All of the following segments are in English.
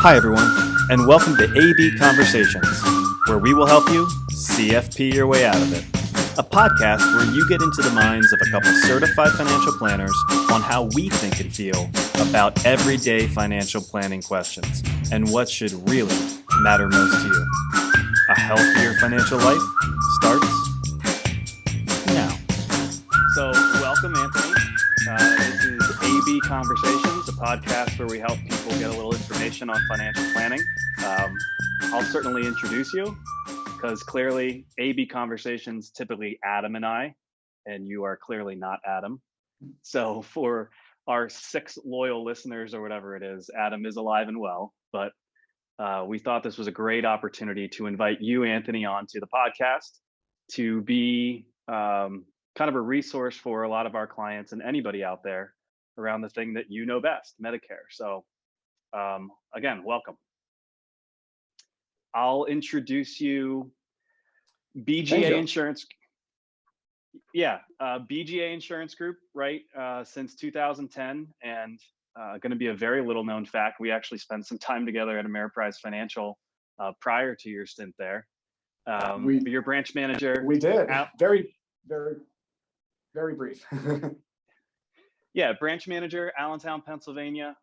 Hi, everyone, and welcome to AB Conversations, where we will help you CFP your way out of it. A podcast where you get into the minds of a couple certified financial planners on how we think and feel about everyday financial planning questions and what should really matter most to you. A healthier financial life starts now. So, welcome, Anthony. This is AB Conversations, a podcast where we help people get a little information on financial planning. I'll certainly introduce you because clearly AB Conversations, typically Adam and I, and you are clearly not Adam. So for our 6 loyal listeners or whatever it is, Adam is alive and well, but we thought this was a great opportunity to invite you, Anthony, onto the podcast to be kind of a resource for a lot of our clients and anybody out there around the thing that you know best, Medicare. So again, welcome. I'll introduce you, BGA Insurance. Yeah, BGA Insurance Group, right? Since 2010, and going to be a very little known fact. We actually spent some time together at Ameriprise Financial prior to your stint there. Your branch manager. We did. Very brief. Yeah, branch manager, Allentown, Pennsylvania.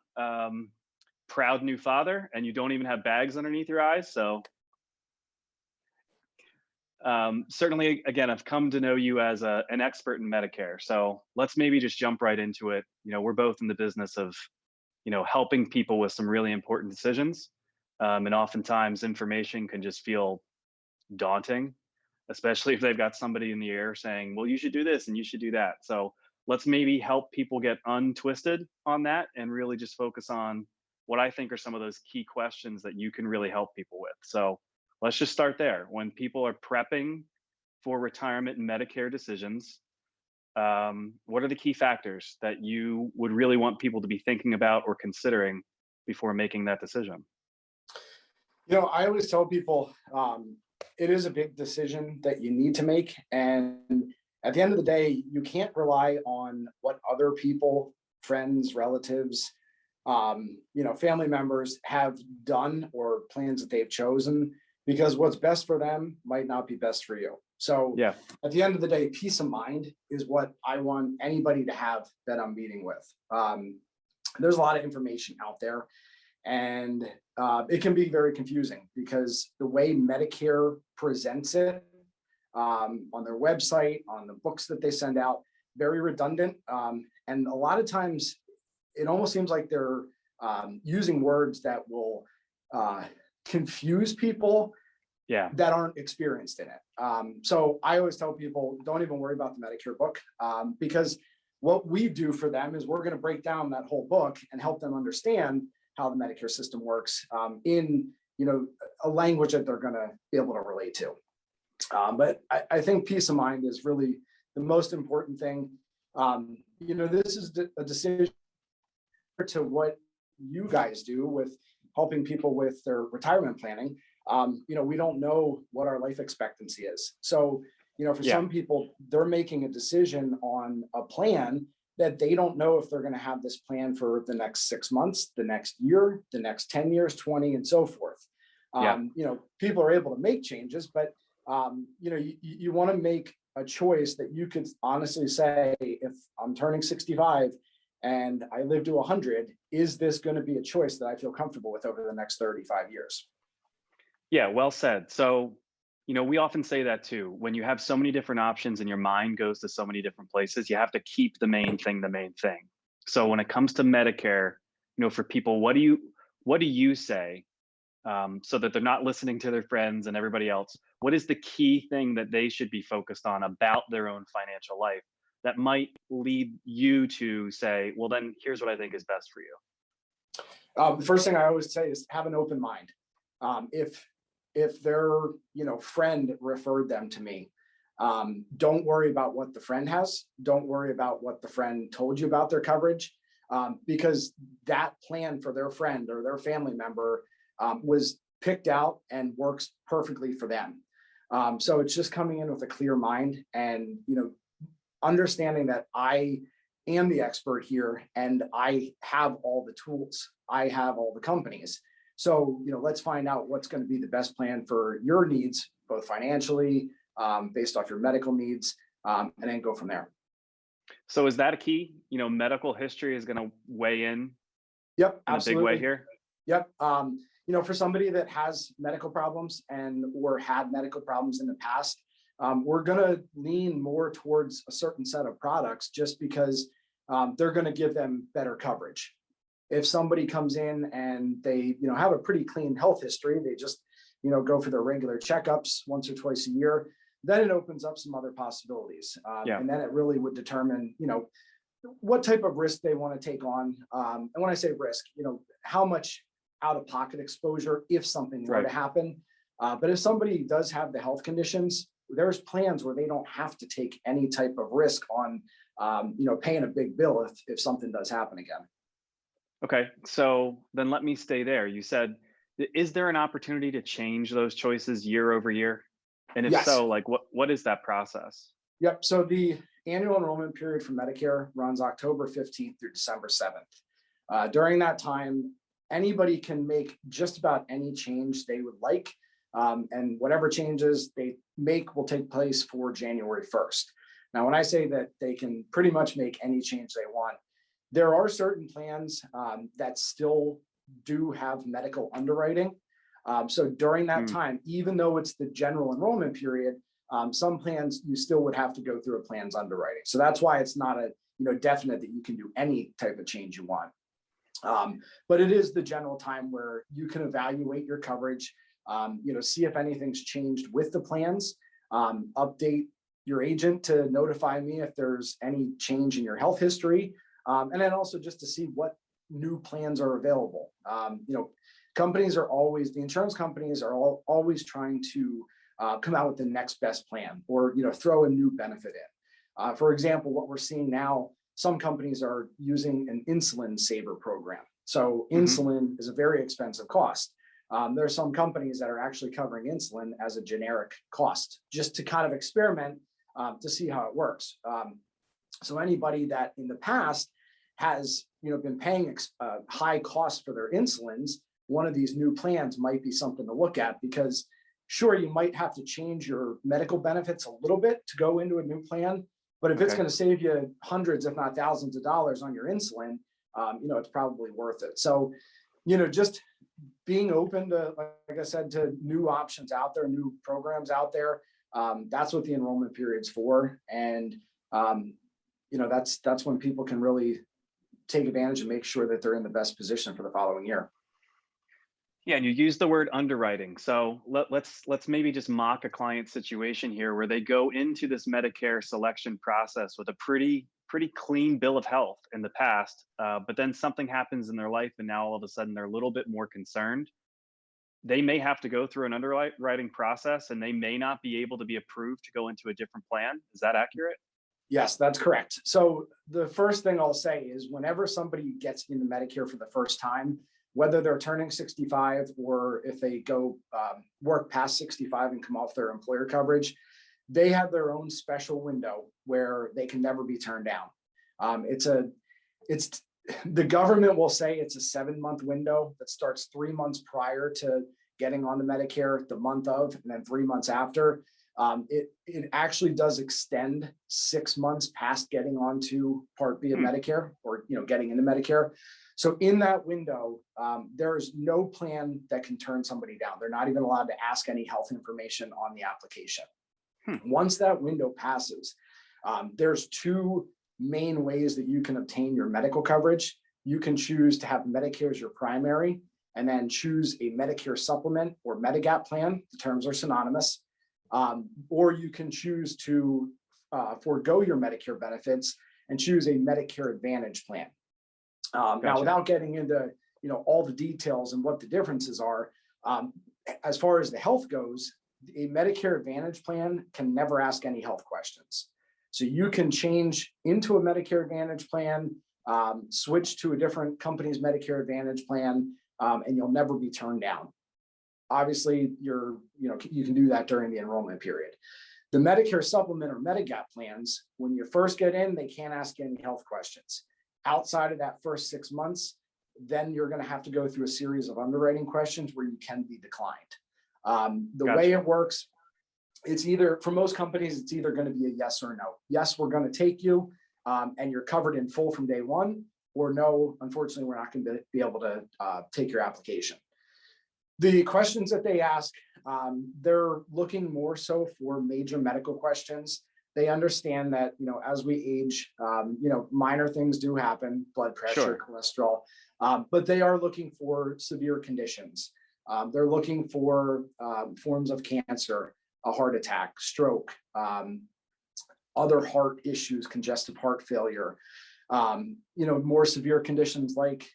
Proud new father, and you don't even have bags underneath your eyes. So certainly, again, I've come to know you as an expert in Medicare. So let's maybe just jump right into it. You know, we're both in the business of, helping people with some really important decisions. And oftentimes information can just feel daunting, especially if they've got somebody in the air saying, well, you should do this and you should do that. So let's maybe help people get untwisted on that and really just focus on what I think are some of those key questions that you can really help people with. So let's just start there. When people are prepping for retirement and Medicare decisions, what are the key factors that you would really want people to be thinking about or considering before making that decision? I always tell people it is a big decision that you need to make. And at the end of the day, you can't rely on what other people, friends, relatives, family members have done or plans that they've chosen, because what's best for them might not be best for you. So yeah, at the end of the day, peace of mind is what I want anybody to have that I'm meeting with. There's a lot of information out there, and it can be very confusing because the way Medicare presents it on their website, on the books that they send out, very redundant. And a lot of times it almost seems like they're using words that will confuse people that aren't experienced in it. So I always tell people, don't even worry about the Medicare book, because what we do for them is we're going to break down that whole book and help them understand how the Medicare system works in a language that they're going to be able to relate to. But I think peace of mind is really the most important thing. This is a decision to what you guys do with helping people with their retirement planning. We don't know what our life expectancy is. So, for some people, they're making a decision on a plan that they don't know if they're going to have this plan for the next 6 months, the next year, the next 10 years, 20, and so forth. People are able to make changes, but, you want to make a choice that you could honestly say, if I'm turning 65 and I live to 100, is this going to be a choice that I feel comfortable with over the next 35 years? Yeah, well said. So, we often say that too. When you have so many different options and your mind goes to so many different places, you have to keep the main thing the main thing. So when it comes to Medicare, for people, what do you say so that they're not listening to their friends and everybody else? What is the key thing that they should be focused on about their own financial life that might lead you to say, well, then here's what I think is best for you? The first thing I always say is have an open mind. If their friend referred them to me, don't worry about what the friend has. Don't worry about what the friend told you about their coverage, because that plan for their friend or their family member was picked out and works perfectly for them. So it's just coming in with a clear mind and understanding that I am the expert here and I have all the tools. I have all the companies. So, let's find out what's going to be the best plan for your needs, both financially, based off your medical needs, and then go from there. So is that a key? Medical history is going to weigh in Yep, in a big way absolutely. here. Yep. For somebody that has medical problems or had medical problems in the past, we're going to lean more towards a certain set of products just because they're going to give them better coverage. If somebody comes in and they, have a pretty clean health history, they just, go for their regular checkups once or twice a year, then it opens up some other possibilities. Yeah. And then it really would determine, what type of risk they want to take on. And when I say risk, how much out-of-pocket exposure if something were to happen. But if somebody does have the health conditions, there's plans where they don't have to take any type of risk on, paying a big bill if something does happen again. Okay, so then let me stay there. You said, is there an opportunity to change those choices year over year? And if Yes. so, like what is that process? Yep. So the annual enrollment period for Medicare runs October 15th through December 7th. During that time, anybody can make just about any change they would like. And whatever changes they make will take place for January 1st. Now, when I say that they can pretty much make any change they want, there are certain plans that still do have medical underwriting. So during that time, even though it's the general enrollment period, some plans you still would have to go through a plan's underwriting. So that's why it's not a definite that you can do any type of change you want. But it is the general time where you can evaluate your coverage, see if anything's changed with the plans, update your agent to notify me if there's any change in your health history, and then also just to see what new plans are available. The insurance companies are always trying to come out with the next best plan or throw a new benefit in. For example, what we're seeing now, some companies are using an insulin saver program. So insulin is a very expensive cost. There are some companies that are actually covering insulin as a generic cost, just to kind of experiment to see how it works. So anybody that in the past has been paying high costs for their insulins, one of these new plans might be something to look at, because sure, you might have to change your medical benefits a little bit to go into a new plan. But if it's going to save you hundreds, if not thousands of dollars on your insulin, it's probably worth it. So, just being open to, like I said, to new options out there, new programs out there. That's what the enrollment period's for. And, that's when people can really take advantage and make sure that they're in the best position for the following year. Yeah, and you use the word underwriting. So let's maybe just mock a client situation here where they go into this Medicare selection process with a pretty clean bill of health in the past, but then something happens in their life and now all of a sudden they're a little bit more concerned. They may have to go through an underwriting process and they may not be able to be approved to go into a different plan. Is that accurate? Yes, that's correct. So the first thing I'll say is whenever somebody gets into Medicare for the first time, whether they're turning 65 or if they go work past 65 and come off their employer coverage, they have their own special window where they can never be turned down. The government will say it's a 7-month window that starts 3 months prior to getting on the Medicare, the month of, and then 3 months after. It actually does extend 6 months past getting onto Part B of Medicare, or getting into Medicare. So in that window, there's no plan that can turn somebody down. They're not even allowed to ask any health information on the application. Once that window passes, there's 2 main ways that you can obtain your medical coverage. You can choose to have Medicare as your primary, and then choose a Medicare supplement or Medigap plan. The terms are synonymous. Or you can choose to forego your Medicare benefits and choose a Medicare Advantage plan. Now, without getting into all the details and what the differences are, as far as the health goes, a Medicare Advantage plan can never ask any health questions. So you can change into a Medicare Advantage plan, switch to a different company's Medicare Advantage plan, and you'll never be turned down. Obviously, you can do that during the enrollment period. The Medicare supplement or Medigap plans, when you first get in, they can't ask you any health questions. Outside of that first 6 months, then you're going to have to go through a series of underwriting questions where you can be declined. The Gotcha. way it works, it's either, for most companies, it's either going to be a yes or a no. Yes, we're going to take you, and you're covered in full from day one, or no, unfortunately, we're not going to be able to take your application. The questions that they ask, they're looking more so for major medical questions. They understand that, as we age, minor things do happen, blood pressure, cholesterol, but they are looking for severe conditions. They're looking for forms of cancer, a heart attack, stroke, other heart issues, congestive heart failure, more severe conditions like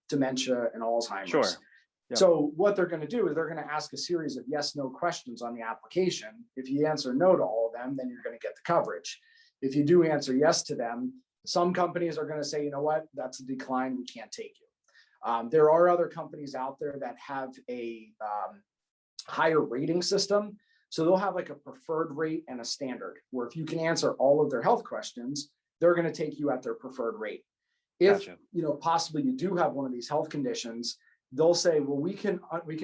dementia and Alzheimer's. Sure. Yep. So what they're going to do is they're going to ask a series of yes, no questions on the application. If you answer no to all of them, then you're going to get the coverage. If you do answer yes to them, some companies are going to say, you know what, that's a decline, we can't take you. There are other companies out there that have a higher rating system. So they'll have like a preferred rate and a standard, where if you can answer all of their health questions, they're going to take you at their preferred rate. If, Gotcha. Possibly you do have one of these health conditions, they'll say, well, we can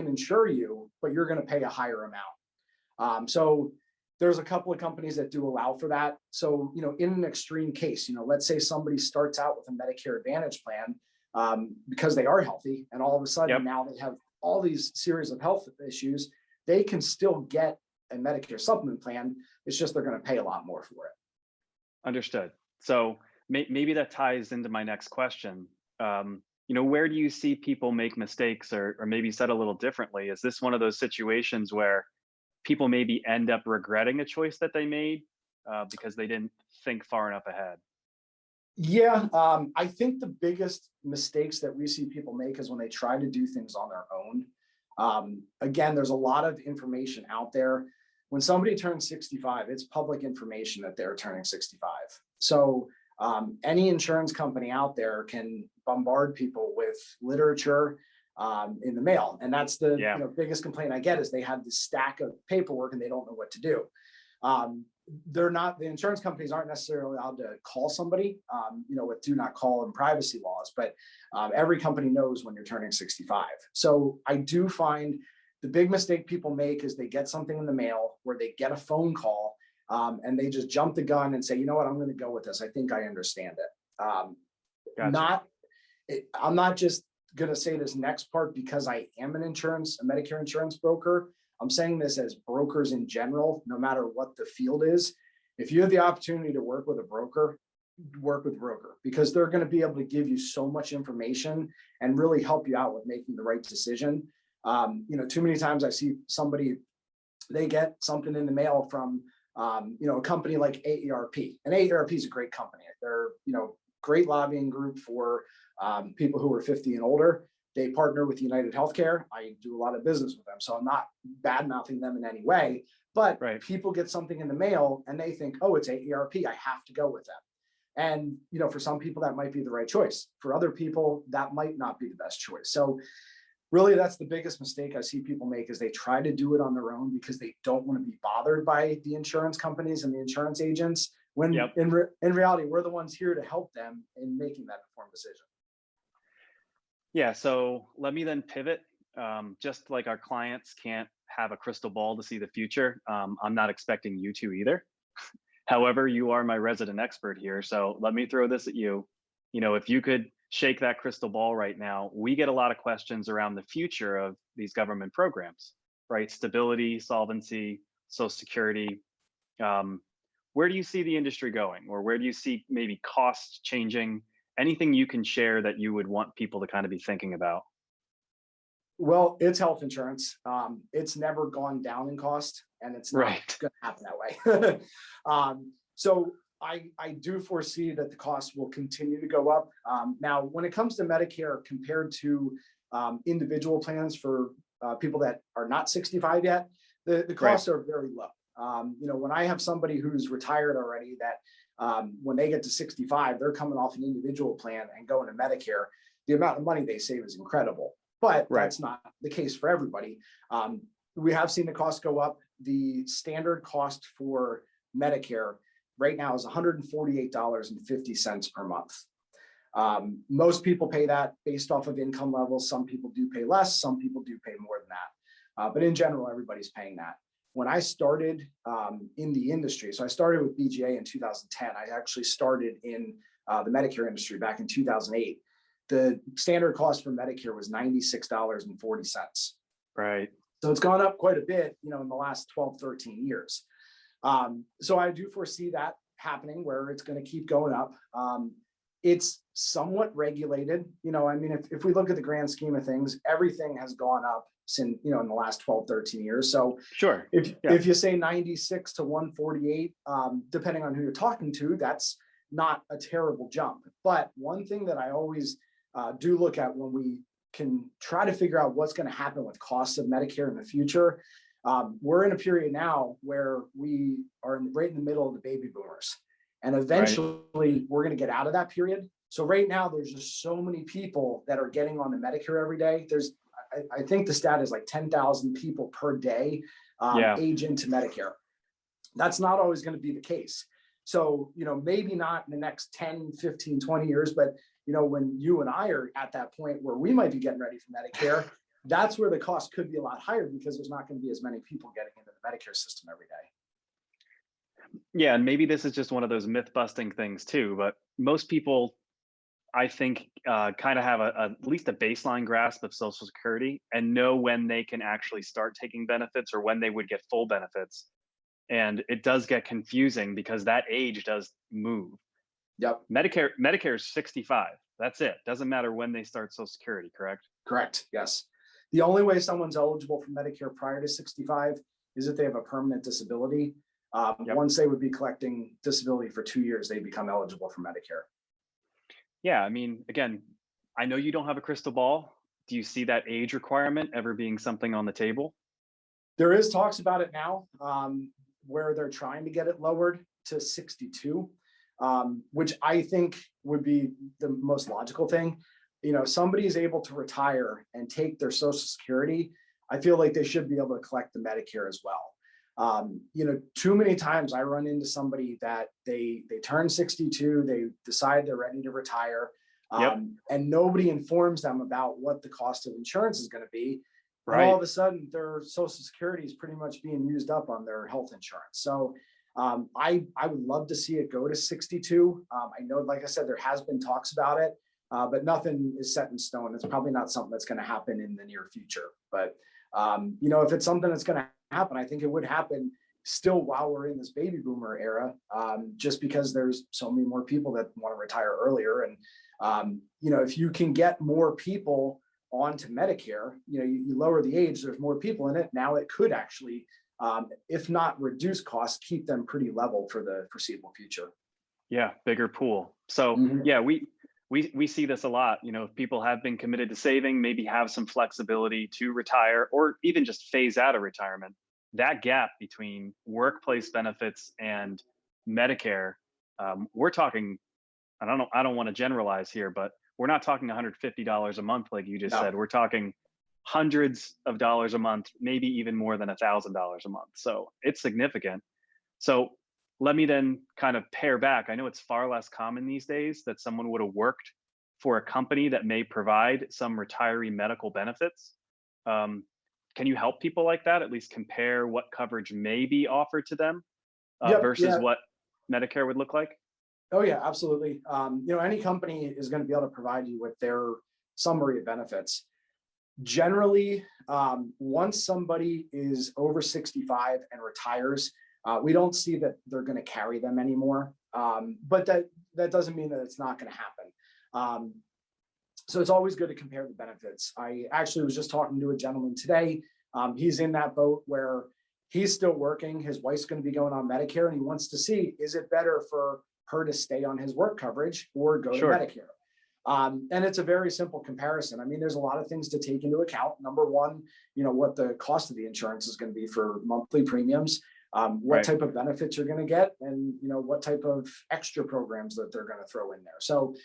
insure you, but you're going to pay a higher amount. So there's a couple of companies that do allow for that. So, in an extreme case, let's say somebody starts out with a Medicare Advantage plan because they are healthy, and all of a sudden now they have all these series of health issues, they can still get a Medicare supplement plan. It's just they're going to pay a lot more for it. Understood. So maybe that ties into my next question. Where do you see people make mistakes, or maybe said a little differently? Is this one of those situations where people maybe end up regretting a choice that they made because they didn't think far enough ahead? Yeah, I think the biggest mistakes that we see people make is when they try to do things on their own. Again, there's a lot of information out there. When somebody turns 65, it's public information that they're turning 65. So any insurance company out there can bombard people with literature in the mail. And that's the biggest complaint I get, is they have this stack of paperwork and they don't know what to do. The insurance companies aren't necessarily allowed to call somebody, with do not call and privacy laws, but every company knows when you're turning 65. So I do find the big mistake people make is they get something in the mail, where they get a phone call and they just jump the gun and say, you know what, I'm going to go with this. I think I understand it. Gotcha. I'm not just going to say this next part because I am a Medicare insurance broker. I'm saying this as brokers in general, no matter what the field is. If you have the opportunity to work with a broker, work with a broker, because they're going to be able to give you so much information and really help you out with making the right decision. Too many times I see somebody, they get something in the mail from, a company like AARP, and AARP is a great company. They're, great lobbying group for people who are 50 and older. They partner with United Healthcare. I do a lot of business with them, so I'm not bad mouthing them in any way, but people get something in the mail and they think, oh, it's AARP, I have to go with them. And, for some people that might be the right choice. For other people, that might not be the best choice. So really, that's the biggest mistake I see people make, is they try to do it on their own because they don't want to be bothered by the insurance companies and the insurance agents, when in reality, we're the ones here to help them in making that informed decision. Yeah, so let me then pivot. Just like our clients can't have a crystal ball to see the future, I'm not expecting you to either. However, you are my resident expert here, so let me throw this at you. If you could shake that crystal ball right now, we get a lot of questions around the future of these government programs, right? Stability, solvency, Social Security. Where do you see the industry going, or where do you see maybe costs changing? Anything you can share that you would want people to kind of be thinking about? Well, it's health insurance. It's never gone down in cost, and it's not going to happen that way. So I do foresee that the cost will continue to go up. Now, when it comes to Medicare compared to individual plans for people that are not 65 yet, the costs are very low. When I have somebody who's retired already, that when they get to 65, they're coming off an individual plan and going to Medicare, the amount of money they save is incredible. But that's not the case for everybody. We have seen the cost go up. The standard cost for Medicare right now is $148.50 per month. Most people pay that based off of income levels. Some people do pay less. Some people do pay more than that. But in general, everybody's paying that. When I started in the industry, so I started with BGA in 2010. I actually started in the Medicare industry back in 2008. The standard cost for Medicare was $96.40. Right. So it's gone up quite a bit, in the last 12, 13 years. So I do foresee that happening where it's going to keep going up. It's somewhat regulated. If we look at the grand scheme of things, everything has gone up since, in the last 12, 13 years. So sure. If you say 96 to 148, depending on who you're talking to, that's not a terrible jump. But one thing that I always do look at when we can try to figure out what's going to happen with costs of Medicare in the future, we're in a period now where we are right in the middle of the baby boomers. And eventually we're going to get out of that period. So right now, there's just so many people that are getting on the Medicare every day. I think the stat is like 10,000 people per day age into Medicare. That's not always going to be the case. So, maybe not in the next 10, 15, 20 years, but, when you and I are at that point where we might be getting ready for Medicare, that's where the cost could be a lot higher because there's not going to be as many people getting into the Medicare system every day. Yeah, and maybe this is just one of those myth-busting things too, but most people, I think, kind of have at least a baseline grasp of Social Security and know when they can actually start taking benefits or when they would get full benefits. And it does get confusing because that age does move. Yep. Medicare is 65. That's it. Doesn't matter when they start Social Security, correct? Correct. Yes. The only way someone's eligible for Medicare prior to 65 is if they have a permanent disability. Once they would be collecting disability for 2 years, they become eligible for Medicare. Yeah. Again, I know you don't have a crystal ball. Do you see that age requirement ever being something on the table? There is talks about it now, where they're trying to get it lowered to 62, which I think would be the most logical thing. Somebody is able to retire and take their Social Security. I feel like they should be able to collect the Medicare as well. Too many times I run into somebody that they turn 62, they decide they're ready to retire, and nobody informs them about what the cost of insurance is going to be. Right. And all of a sudden, their Social Security is pretty much being used up on their health insurance. So I would love to see it go to 62. I know, like I said, there has been talks about it, but nothing is set in stone. It's probably not something that's going to happen in the near future. But, if it's something that's going to happen, I think it would happen still while we're in this baby boomer era, just because there's so many more people that want to retire earlier. And, if you can get more people onto Medicare, you lower the age, there's more people in it. Now it could actually, if not reduce costs, keep them pretty level for the foreseeable future. Yeah, bigger pool. So yeah, we see this a lot. If people have been committed to saving, maybe have some flexibility to retire or even just phase out of retirement, that gap between workplace benefits and Medicare, we're talking, I don't want to generalize here, but we're not talking $150 a month like you just said. We're talking hundreds of dollars a month, maybe even more than $1,000 a month. So it's significant. So let me then kind of pare back. I know it's far less common these days that someone would have worked for a company that may provide some retiree medical benefits. Can you help people like that, at least compare what coverage may be offered to them versus what Medicare would look like? Oh yeah, absolutely. Any company is going to be able to provide you with their summary of benefits. Generally, once somebody is over 65 and retires, we don't see that they're going to carry them anymore. But that doesn't mean that it's not going to happen. So it's always good to compare the benefits. I actually was just talking to a gentleman today. He's in that boat where he's still working. His wife's going to be going on Medicare, and he wants to see, is it better for her to stay on his work coverage or go to Medicare? And it's a very simple comparison. There's a lot of things to take into account. Number one, what the cost of the insurance is going to be for monthly premiums, what type of benefits you're going to get, and what type of extra programs that they're going to throw in there. So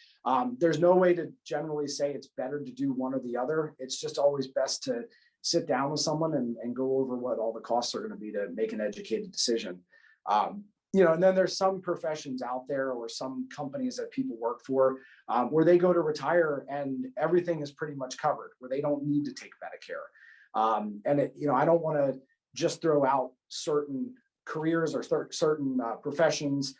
there's no way to generally say it's better to do one or the other. It's just always best to sit down with someone and go over what all the costs are going to be to make an educated decision. And then there's some professions out there or some companies that people work for where they go to retire and everything is pretty much covered, where they don't need to take Medicare. I don't want to just throw out certain careers or certain professions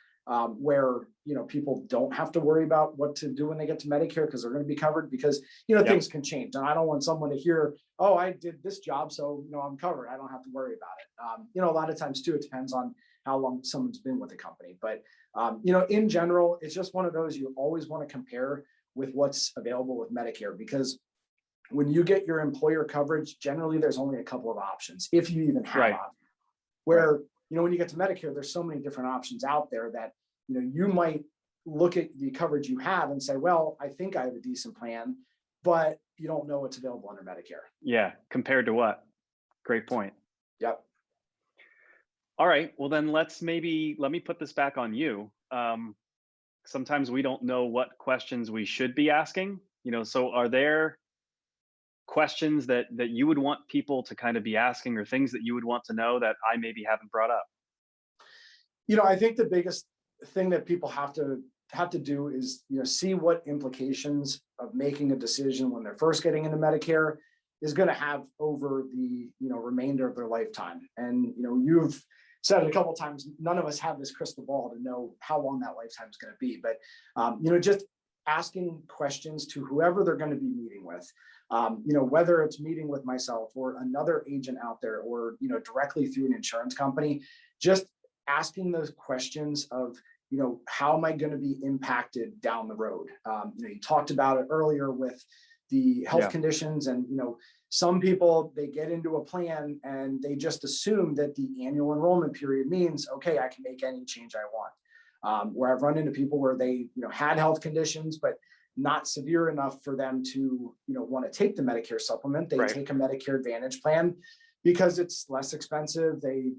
where people don't have to worry about what to do when they get to Medicare because they're going to be covered, because things can change, and I don't want someone to hear, oh, I did this job, so I'm covered, I don't have to worry about it. A lot of times too, it depends on how long someone's been with the company, but in general, it's just one of those you always want to compare with what's available with Medicare, because when you get your employer coverage, generally there's only a couple of options, if you even have options. Where when you get to Medicare, there's so many different options out there that you might look at the coverage you have and say, well, I think I have a decent plan, but you don't know what's available under Medicare. Yeah, compared to what? Great point. Yep. All right, well then let me put this back on you. Sometimes we don't know what questions we should be asking, so are there questions that you would want people to kind of be asking, or things that you would want to know that I maybe haven't brought up? I think the biggest thing that people have to do is see what implications of making a decision when they're first getting into Medicare is going to have over the remainder of their lifetime. And you've said it a couple of times, none of us have this crystal ball to know how long that lifetime is going to be, but just asking questions to whoever they're going to be meeting with, whether it's meeting with myself or another agent out there, or directly through an insurance company, just asking those questions of how am I going to be impacted down the road. You talked about it earlier with the health conditions, and some people, they get into a plan and they just assume that the annual enrollment period means, okay, I can make any change I want. Where I've run into people where they had health conditions but not severe enough for them to want to take the Medicare supplement. They take a Medicare Advantage plan because it's less expensive. They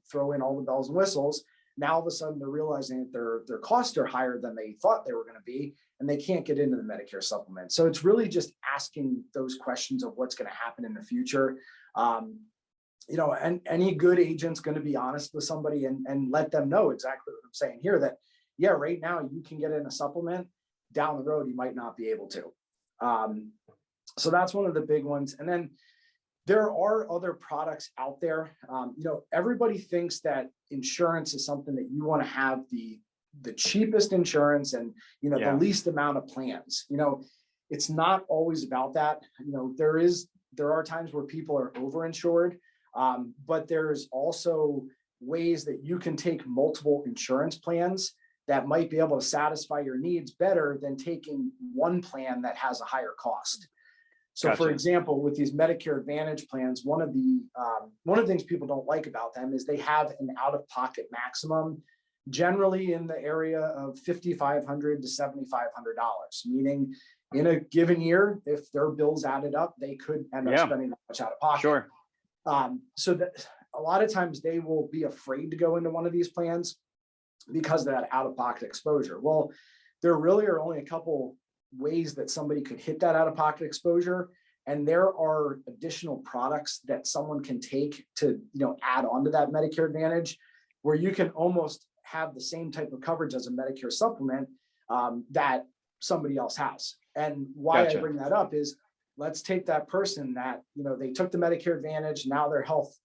throw in all the bells and whistles. Now all of a sudden they're realizing that their costs are higher than they thought they were going to be, and they can't get into the Medicare supplement. So it's really just asking those questions of what's going to happen in the future. And any good agent's going to be honest with somebody and let them know exactly what I'm saying here, that right now you can get in a supplement, down the road you might not be able to. So that's one of the big ones. And then there are other products out there. Everybody thinks that insurance is something that you want to have the cheapest insurance and the least amount of plans. It's not always about that. There are times where people are overinsured, but there's also ways that you can take multiple insurance plans that might be able to satisfy your needs better than taking one plan that has a higher cost. So Gotcha. For example, with these Medicare Advantage plans, one of the things people don't like about them is they have an out-of-pocket maximum, generally in the area of $5,500 to $7,500, meaning in a given year, if their bills added up, they could end up spending that much out of pocket. Sure. So that a lot of times they will be afraid to go into one of these plans because of that out-of-pocket exposure. Well, there really are only a couple ways that somebody could hit that out-of-pocket exposure, and there are additional products that someone can take to add on to that Medicare Advantage, where you can almost have the same type of coverage as a Medicare supplement that somebody else has. And why I bring that up is, let's take that person that they took the Medicare Advantage, now their health,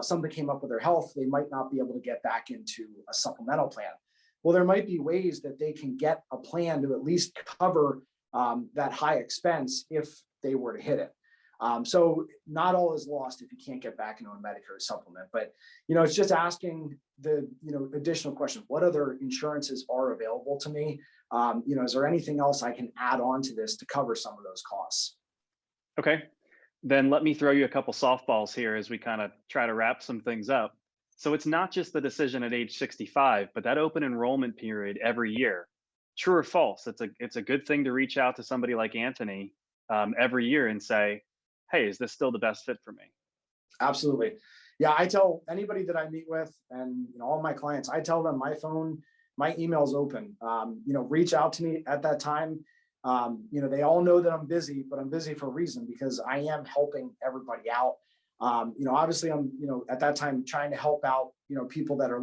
something came up with their health, they might not be able to get back into a supplemental plan. Well, there might be ways that they can get a plan to at least cover that high expense if they were to hit it. So not all is lost if you can't get back into a Medicare supplement, but it's just asking the additional question: what other insurances are available to me? Is there anything else I can add on to this to cover some of those costs? Okay, then let me throw you a couple softballs here as we kind of try to wrap some things up. So it's not just the decision at age 65, but that open enrollment period every year. True or false? It's a good thing to reach out to somebody like Anthony every year and say, hey, is this still the best fit for me? Absolutely. Yeah, I tell anybody that I meet with, and all my clients, I tell them my phone, my email's open. Reach out to me at that time. They all know that I'm busy, but I'm busy for a reason, because I am helping everybody out. Obviously I'm, at that time trying to help out, people that are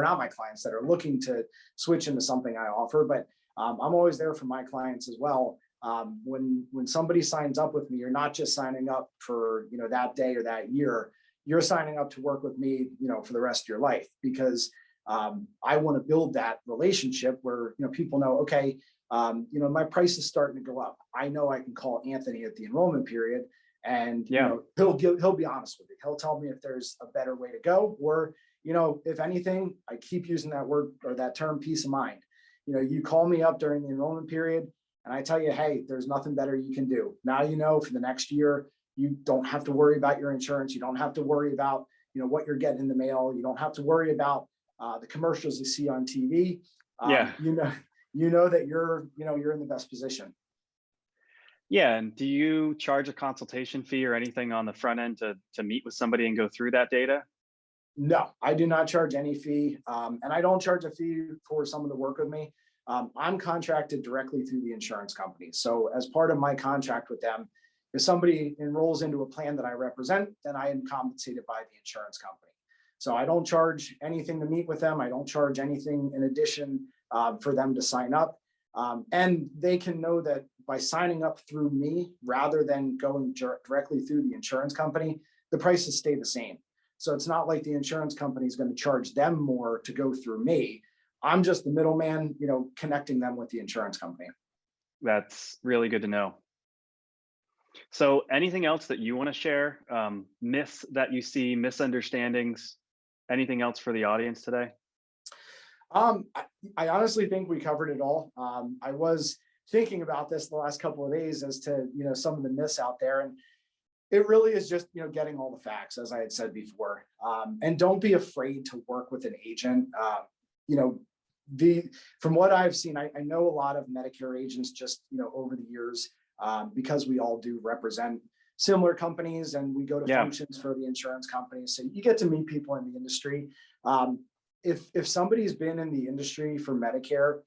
not my clients, that are looking to switch into something I offer, but I'm always there for my clients as well. When somebody signs up with me, you're not just signing up for, that day or that year, you're signing up to work with me, for the rest of your life, because I want to build that relationship where, people know, okay, my price is starting to go up. I know I can call Anthony at the enrollment period and, he'll be honest with me. He'll tell me if there's a better way to go, or, if anything, I keep using that word or that term, peace of mind. You call me up during the enrollment period and I tell you, hey, there's nothing better you can do. Now, for the next year, you don't have to worry about your insurance. You don't have to worry about, what you're getting in the mail. You don't have to worry about the commercials you see on TV. You know that you're in the best position. Yeah. And do you charge a consultation fee or anything on the front end to meet with somebody and go through that data? No, I do not charge any fee. And I don't charge a fee for someone to work with me. I'm contracted directly through the insurance company. So as part of my contract with them, if somebody enrolls into a plan that I represent, then I am compensated by the insurance company. So I don't charge anything to meet with them. I don't charge anything in addition for them to sign up. And they can know that by signing up through me, rather than going directly through the insurance company, the prices stay the same. So it's not like the insurance company is going to charge them more to go through me. I'm just the middleman, connecting them with the insurance company. That's really good to know. So anything else that you want to share? Myths that you see, misunderstandings, anything else for the audience today? I honestly think we covered it all. I was thinking about this the last couple of days as to, some of the myths out there. And it really is just, getting all the facts, as I had said before. And don't be afraid to work with an agent. From what I've seen, I know a lot of Medicare agents just, over the years, because we all do represent similar companies and we go to functions for the insurance companies. So you get to meet people in the industry. If somebody's been in the industry for Medicare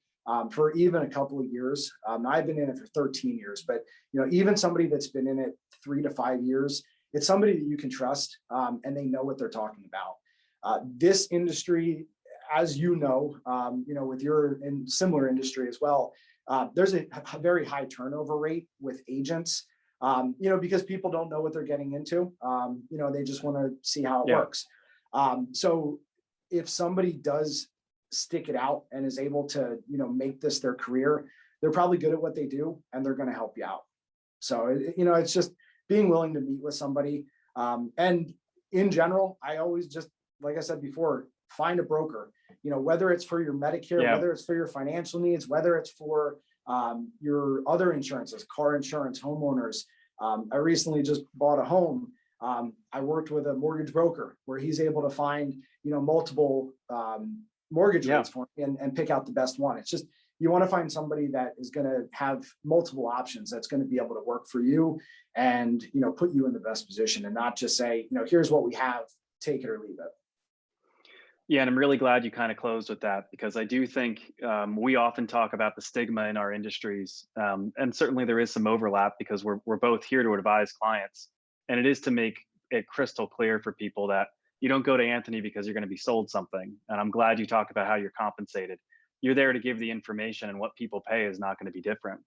for even a couple of years, I've been in it for 13 years, but even somebody that's been in it 3 to 5 years, it's somebody that you can trust, and they know what they're talking about. This industry, as with your in similar industry as well, there's a very high turnover rate with agents, because people don't know what they're getting into. They just want to see how it works. So if somebody does stick it out and is able to, make this their career, they're probably good at what they do and they're going to help you out. So, it's just being willing to meet with somebody. And in general, I always just, like I said before, find a broker, whether it's for your Medicare, whether it's for your financial needs, whether it's for your other insurances, car insurance, homeowners. I recently just bought a home. I worked with a mortgage broker where he's able to find, multiple mortgage rates for me and pick out the best one. It's just, you want to find somebody that is going to have multiple options, that's going to be able to work for you and, put you in the best position, and not just say, here's what we have, take it or leave it. Yeah, and I'm really glad you kind of closed with that, because I do think we often talk about the stigma in our industries, and certainly there is some overlap because we're both here to advise clients, and it is to make it crystal clear for people that you don't go to Anthony because you're going to be sold something. And I'm glad you talked about how you're compensated. You're there to give the information, and what people pay is not going to be different.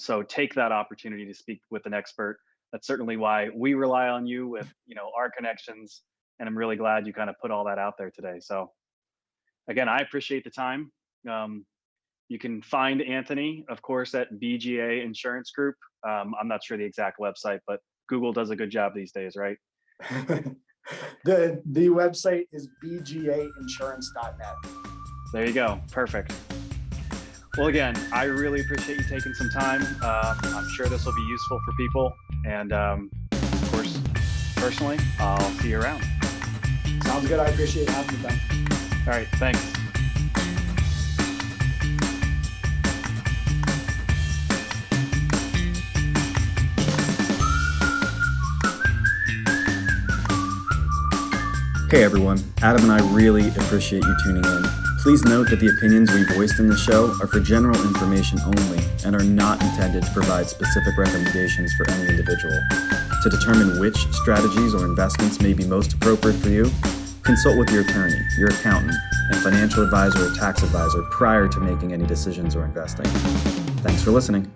So take that opportunity to speak with an expert. That's certainly why we rely on you with our connections. And I'm really glad you kind of put all that out there today. So again, I appreciate the time. You can find Anthony, of course, at BGA Insurance Group. I'm not sure the exact website, but Google does a good job these days, right? The website is bgainsurance.net. There you go. Perfect. Well, again, I really appreciate you taking some time. I'm sure this will be useful for people. And of course, personally, I'll see you around. Sounds good. I appreciate having me, Ben. All right. Thanks. Hey everyone, Adam and I really appreciate you tuning in. Please note that the opinions we voiced in the show are for general information only and are not intended to provide specific recommendations for any individual. To determine which strategies or investments may be most appropriate for you, consult with your attorney, your accountant, and financial advisor or tax advisor prior to making any decisions or investing. Thanks for listening.